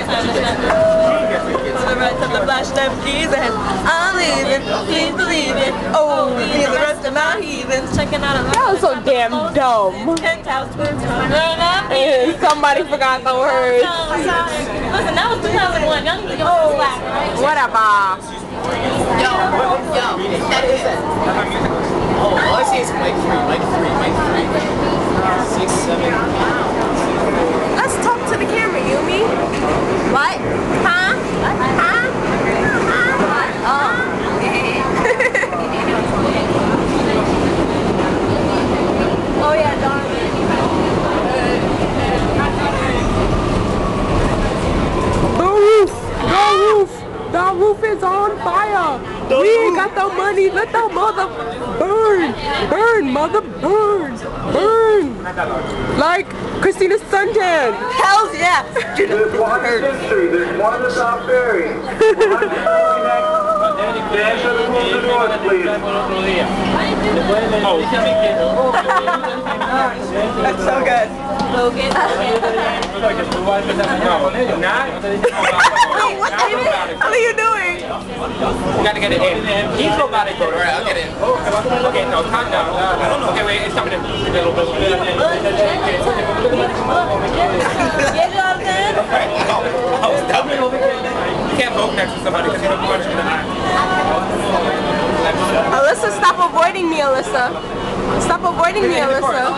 the rest of the flash left keys and I'm leaving, please believe it. Oh, me and the rest of my heathens checking out a That was so damn dumb. And somebody forgot the words. Listen, that was 2001. Y'all need to give us a slack, right? Whatever. Yo, that is it. Oh, all I see is mic 3. 6, 7. Let's talk to the camera, Yumi. What? Huh? Huh? Oh yeah, darling. The roof is on fire. We ain't got the money. Let the mother burn. Burn, mother, burn. Burn. Like Christina Suntan. Hells yeah. There's one in Century, there's one in the South Ferry. Dan, shut the doors, please. That's so good. Logan. How are you doing? You gotta get it in. He's robotic. Alright, I'll get it. Okay, no, calm down. Okay, wait, it's coming in. Get it out there. You can't poke next to somebody because you don't punch in the eye. Alyssa, stop avoiding me, Alyssa. Stop avoiding me, Alyssa.